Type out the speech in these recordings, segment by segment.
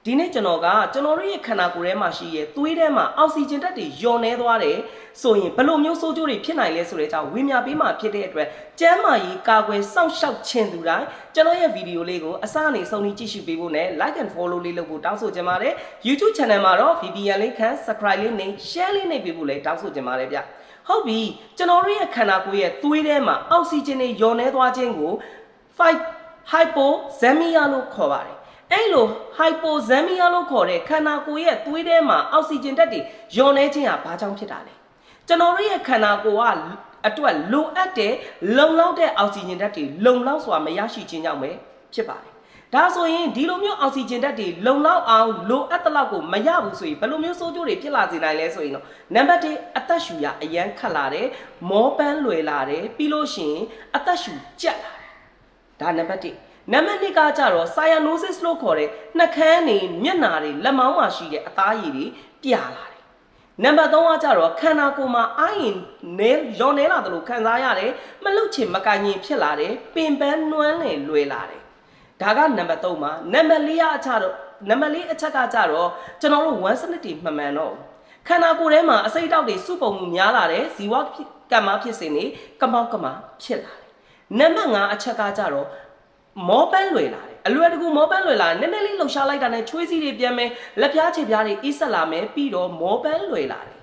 ဒီနေ့ကျွန်တော်တို့ရဲ့ခန္ဓာကိုယ်ထဲမှာရှိရဲ့သွေးထဲမှာအောက်ဆီဂျင်ဓာတ်တွေလျော့နေသွားတယ်ဆိုရင်ဘယ်လိုမျိုးဆိုးကျိုးတွေဖြစ်နိုင်လဲဆိုတဲ့အကြောင်းဝေမျှပေးမှဖြစ်တဲ့အတွက်ကျန်းမာရေးကာကွယ်စောင့်ရှောက်ခြင်းသူတိုင်းကျွန်တော်ရဲ့ဗီဒီယိုလေးကိုအစအနေဆုံးကြည့်ရှုပေးဖို့နဲ့ like and follow လေးလုပ်ဖို့တောင်းဆိုချင်ပါတယ် YouTube channel မှာတော့ VPN လေးခန့် subscribe လေးနဲ့ share လေးနဲ့ပေးဖို့လည်းတောင်းဆိုချင်ပါတယ်ဗျဟုတ်ပြီကျွန်တော်တို့ရဲ့ခန္ဓာကိုယ်ရဲ့သွေးထဲမှာအောက်ဆီဂျင်တွေလျော့နေသွားခြင်းကို hypoxemia လို့ခေါ်ပါတယ်အဲ့လို hypoxemia လို့ခေါ်တဲ့ခန္ဓာကိုယ်ရဲ့သွေးထဲမှာအောက်ဆီဂျင်ဓာတ်တွေလျော့နေခြင်းဟာဘာကြောင့်ဖြစ်တာလဲကျွန်တော်တို့ရဲ့ခန္ဓာကိုယ်ကအတွက်လိုအပ်တဲ့လုံလောက်တဲ့အောက်ဆီဂျင်ဓာတ်တွေလုံလောက်စွာမရရှိခြင်းကြောင့်ပဲဖြစ်ပါတယ်ဒါဆိုရင်ဒီလိုမျိုးအောက်ဆီဂျင်ဓာတ်တွေလုံလောက်အောင်လိုအပ်တဲ့လောက်ကိုမရဘူးဆိုရင်ဘယ်လိုမျိုးဆိုးကျိုးတွေဖြစ်လာစေနိုင်လဲဆိုရင်တော့နံပါတ်1အသက်ရှူရအရန်ခတ်လာတယ်မောပန်းလွယ်လာတယ်ပြီးလို့ရှိရင်အသက်ရှူကြက်လာတယ်ဒါနံပါတ်1နံပါတ်2ကကြတော့ cyanosis လို့ခေါ်တဲ့နှာခမ်းတွေမျက်နှာတွေလက်မောင်းမှာရှိတဲ့အသားရည်တွေပြာလာတယ်နံပါတ်3ကကြတော့ခန္ဓာကိုယ်မှာအာရင်နဲရောနေလာတယ်လို့ခံစားရတယ်မလှုပ်ချင်မကင်ရင်ဖြစ်လာတယ်ပင်ပန်းနှွမ်းလည်လွယ်လာတယ်ဒါကနံပါတ်3မှာနံပါတ်4ကအချတော့နံပါတ်4အချက်ကကြတော့ကျွန်တော်တို့1စနစ်တွေမှန်မှန်တော့ခန္ဓာကိုယ်ထဲမှာအစိတ်တောက်တွေစုပုံမှုများလာတယ်ဇီဝကမ္မဖြစ်စဉ်တွေကမောက်ကမဖြစ်လာတယ်နံပါတ်5အချက်ကကြတော့မောပန်းလွယ်လာတယ်အလွယ်တကူမောပန်းလွယ်လာတယ်နည်းနည်းလေးလှုပ်ရှားလိုက်တာနဲ့ချွေးစည်းတွေပြန်မယ်လက်ပြားခြေပြားတွေအီးဆက်လာမယ်ပြီးတော့မောပန်းလွယ်လာတယ်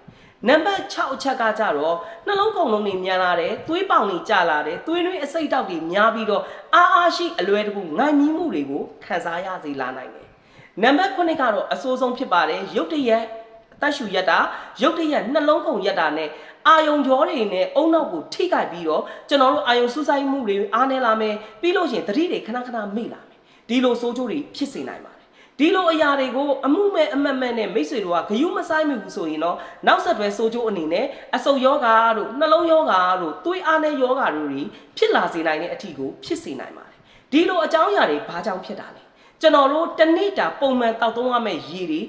နံပါတ်6အချက်ကကြတော့နှလုံးခုန်လုံးတွေမြန်လာတယ်သွေးပေါင်တွေကျလာတယ်သွေးတွင်းအစိတ်တောက်တွေများပြီးတော့အားရှိအလွယ်တကူငိုင်မြီးမှုတွေကိုခံစားရစေလာနိုင်တယ်နံပါတ်9ကတော့အဆိုးဆုံးဖြစ်ပါတယ်ရုတ်တရက်အသက်ရှူရက်တာရုတ်တရက်နှလုံးခုန်ရက်တာနဲ့အာယုံကြောတွေနဲ့အုံနောက်ကိုထိခိုက်ပြီးတော့ကျွန်တော်တို့အာယုံစူးစိုက်မှုတွေအားနည်းလာမယ်ပြီးလို့ရှိရင်သတိတွေခဏခဏမေ့လာမယ်ဒီလိုဆိုးကျိုးတွေဖြစ်စေနိုင်ပါတယ်ဒီလိုအရာတွေကိုအမှုမဲ့အမတ်မဲ့နဲ့မိတ်ဆွေတို့ကဂယုမဆိုင်မိဘူးဆိုရင်တော့နောက်ဆက်တွဲဆိုးကျိုးအနေနဲ့အဆုတ်ယောဂါတို့နှလုံးယောဂါတို့သွေးအားနည်းယောဂါတို့တွေဖြစ်လာစေနိုင်တဲ့အထီကိုဖြစ်စေနိုင်ပါတယ်ဒီလိုအကြောင်းအရာတွေဘာကြောင့်ဖြစ်တာလဲကျွန်တော်တို့တနေ့တာပုံမှန်တောက်သုံးရမယ့်ရေတွေ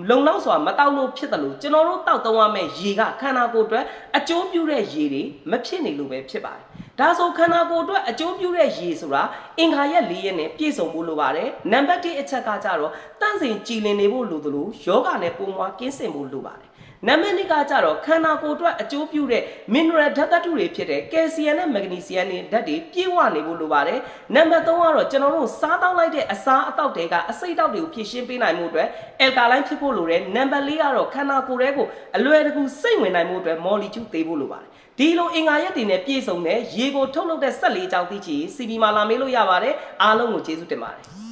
လုံလောက်စွာမတောက်လို့ဖြစ်တယ်လို့ကျွန်တော်တို့တောက်သုံးရမယ့်ရေကခန္ဓာကိုယ်အတွက်အကျိုးပြုတဲ့ရေတွေမဖြစ်နေလို့ပဲဖြစ်ပါတယ်ဒါဆိုခန္ဓာကိုယ်အတွက်အကျိုးပြုတဲ့ရေဆိုတာအင်္ဂါရက်၄ရက်နဲ့ပြည့်စုံဖို့လိုပါတယ်နံပါတ်1အချက်ကကြတော့တန့်စင်ကြည်လင်နေဖို့လိုသလိုယောဂနဲ့ပုံမွားကင်းစင်ဖို့လိုပါတယ်နံပါတ်2ကကြတော့ခန္ဓာကိုယ်အတွက်အကျိုးပြုတဲ့ mineral ဓာတ်သတ္တုတွေဖြစ်တဲ့ calcium နဲ့ magnesium တွေဓာတ်တွေပြည့်ဝနေဖို့လိုပါတယ်နံပါတ်3ကတော့ကျွန်တော်တို့စားတောက်လိုက်တဲ့အစာအသောက်တွေကအစိတ်တောက်တွေကိုဖြည့်ရှင်းပေးနိုင်မှုအတွက် alkaline ဖြစ်ဖို့လိုတယ်နံပါတ်4ကတော့ခန္ဓာကိုယ်ရဲ့ကိုအလွယ်တကူစိတ်ဝင်နိုင်မှုအတွက် molecule သေးဖို့လိုပါတယ်ဒီလိုအင်္ဂါရက်တွေနဲ့ပြည့်စုံတဲ့ရေကိုထုတ်လုပ်တဲ့ဆက်လေးအကြောင်းသိချင် CB မှာလာမေးလို့ရပါတယ်အားလုံးကိုကျေးဇူးတင်ပါတယ်